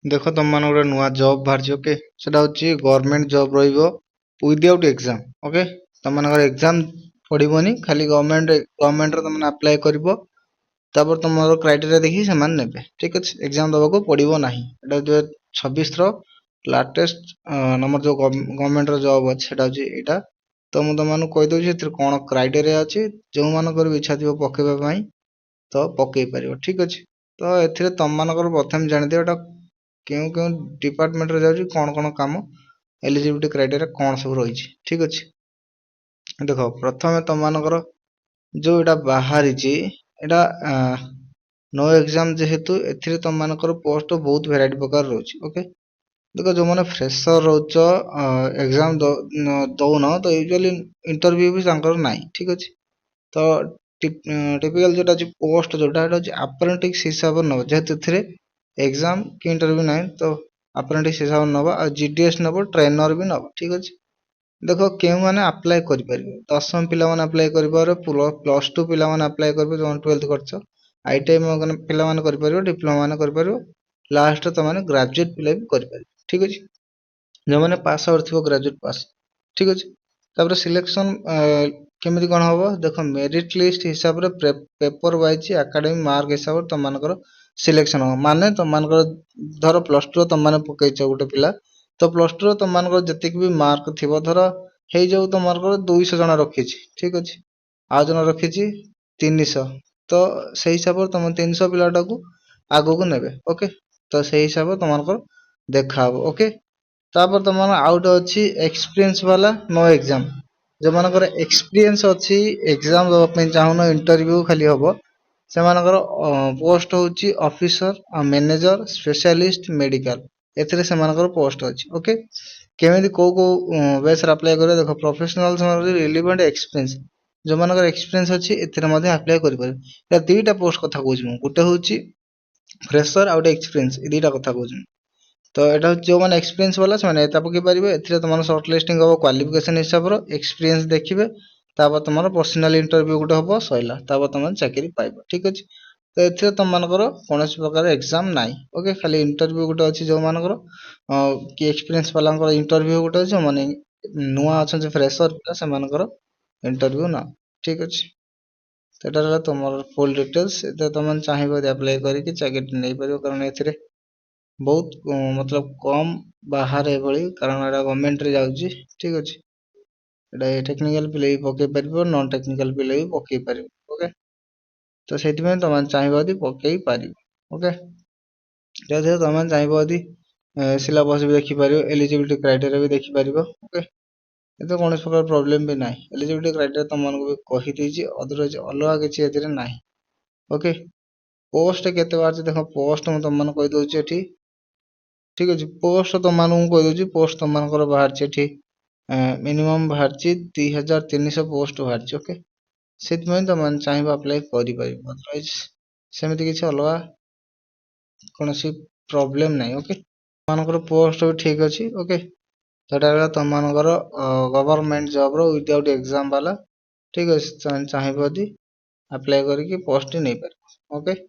ଦେଖ ତମ ମାନ ଗୋଟେ ନୂଆ ଜବ୍ ବାହାରିଛି ଓକେ ସେଟା ହଉଛି ଗଭର୍ନମେଣ୍ଟ ଜବ୍ ରହିବ ୱିଦାଉଟ୍ ଏକ୍ଜାମ୍ ଓକେ ତମ ମାନଙ୍କର ଏକ୍ଜାମ୍ ପଡ଼ିବନି ଖାଲି ଗଭର୍ନମେଣ୍ଟରେ ତମେ ଆପ୍ଲାଏ କରିବ ତାପରେ ତମର କ୍ରାଇଟେରିଆ ଦେଖି ସେମାନେ ନେବେ ଠିକ୍ ଅଛି ଏକ୍ଜାମ୍ ଦେବାକୁ ପଡ଼ିବ ନାହିଁ ଏଟା 2026 ର ଲାଟେଷ୍ଟ ଆମର ଯୋଉ ଗଭର୍ନମେଣ୍ଟର ଜବ୍ ଅଛି ସେଟା ହଉଛି ଏଇଟା ତ ମୁଁ ତମମାନଙ୍କୁ କହିଦେଉଛି ଏଥିରେ କ'ଣ କ୍ରାଇଟେରିଆ ଅଛି ଯେଉଁମାନଙ୍କର ବି ଇଚ୍ଛା ଥିବ ପକେଇବା ପାଇଁ ତ ପକେଇ ପାରିବ ଠିକ୍ ଅଛି ତ ଏଥିରେ ତମମାନଙ୍କର ପ୍ରଥମେ ଜାଣିଦିଅ ଏଟା କେଉଁ କେଉଁ ଡିପାର୍ଟମେଣ୍ଟରେ ଯାଉଛି କ'ଣ କାମ ଏଲିଜିବିଲିଟି କ୍ରାଇଟେରିଆ କ'ଣ ସବୁ ରହିଛି ଠିକ୍ ଅଛି ଦେଖ ପ୍ରଥମେ ତମମାନଙ୍କର ଯୋଉ ଏଟା ବାହାରିଛି ଏଟା नो एग्जाम जेहेतु एथिरे तमମାନଙ୍କର पोस्ट बहुत वैरायटी प्रकार रहुଛି ओके देखो जो माने फ्रेशर रहुଛ एग्जाम दउन तो यूजुअली इंटरव्यू भी तांकर नाही ठीक अछि तो टिपिकल जोटा अछि पोस्ट जोटा अछि अप्रेंटिस हिसाब न जेहेतु एथिरे एग्जाम की इंटरव्यू नाही तो अप्रेंटिस हिसाब नबा आ जीडीएस नबो ट्रेनर भी नबो ठीक अछि देखो केउ माने अप्लाई करि परिबे 10th पिला माने अप्लाई करि पारे प्लस 2 पिला माने अप्लाई करबे जो 12th करछ आईटीआई माने पिला माने करि परिबे डिप्लोमा माने करि परिबे लास्ट तो माने ग्रेजुएट पिला भी करि परिबे ठीक अछि जो माने पास आउट थिबो ग्रेजुएट पास ठीक अछि तापर सिलेक्शन केमिति कोन होबो देखो मेरिट लिस्ट हिसाब रे पेपर वाइज एकेडमी मार्क हिसाब रे तम मानकर सिलेक्शन हो माने तम मानकर धर प्लस 2 तम माने पकैछ गुटे पिला तो प्लस 2 तम मानकर जतिक भी मार्क थिबो धर हेइ जाउ तम मानकर 200 जणा रखिछि ठीक अछि आ जणा रखिछि 300 तो सेही हिसाब रे तम 300 पिलाटा को आगो को नेबे ओके तो सेही हिसाब रे तम मानकर देखाबो ओके तापर तम मान आउट अछि एक्सपीरियंस वाला नो एग्जाम जो मानकर एक्सपीरियंस अछि एग्जाम दवा पे चाहनो इंटरव्यू खाली होबो से मानकर पोस्ट होची ऑफिसर मैनेजर स्पेशलिस्ट मेडिकल एथिरे से मानकर पोस्ट अछि ओके केमिति को बेस अप्लाई करे देखो प्रोफेशनल रिलेवेंट एक्सपीरियंस जो मानकर एक्सपीरियंस अछि एथिरे मध्ये अप्लाई करि पारे या दुईटा पोस्ट कथा कहूची मु गुटे होची फ्रेशर आउट एक्सपीरियंस ए दुईटा कथा कहूची तो एटा जो माने एक्सपीरियंस वाला से माने एता पके परिबे एथिरे तमन शॉर्ट लिस्टिंग हो क्वालिफिकेशन हिसाब रो एक्सपीरियंस देखिबे तापर तमन पर्सनल इंटरव्यू गुटे होबो सइला तापर तमन चाकरी पाइबो ठीक अछि तो एथिरे तम मानकर कोनोसी प्रकार एग्जाम नाही ओके खाली इंटरव्यू गुटे अछि जो मानकर कि एक्सपीरियंस वाला इंटरव्यू गुटे अछि माने नुवा अछन जे फ्रेशर पिला से मानकर इंटरव्यू ना ठीक अछि सेटा तमर फुल डिटेल्स एते तमन चाहिबो अप्लाई करी कि चाकरी नै परिबो कारण एथिरे बहुत मतलब कम बाहर एभली कारण एटा गवर्नमेंट रे जाउची ठीक अछि एटा टेक्निकल पिले भी पके परिबो नॉन टेक्निकल पिले भी पके परिबो ओके तो सेति में तमन चाहिबो यदि पके परिबो ओके जदि तमन चाहिबो यदि सिलेबस भी देखि परिबो एलिजिबिलिटी क्राइटेरिया भी देखि परिबो ओके एते कोनोस प्रकार प्रॉब्लम भी नाही एलिजिबिलिटी क्राइटेरिया तमन को भी कहि देछि अदरवाइज अलगा किछि एतिरे नाही ओके पोस्ट केते बार देखो पोस्ट म तमन कहि दोछि एठी ठीक अछि पोस्ट तमन को कहि दोछि पोस्ट तमन कर बाहर छै एठी मिनिमम बाहर छै 2300 पोस्ट बाहर छै ओके सेति में तमन चाहिबो अप्लाई करि परिबो अदरवाइज सेमिति किछि अलगा कोनोसी प्रॉब्लम नाही ओके मानकर पोस्ट भी ठीक अछि ओके सेटा तम मानकर गवर्नमेंट जॉब रो विदाउट एग्जाम वाला ठीक अछि चाहिबो यदि अप्लाई करी कि पोस्ट नै परिबो ओके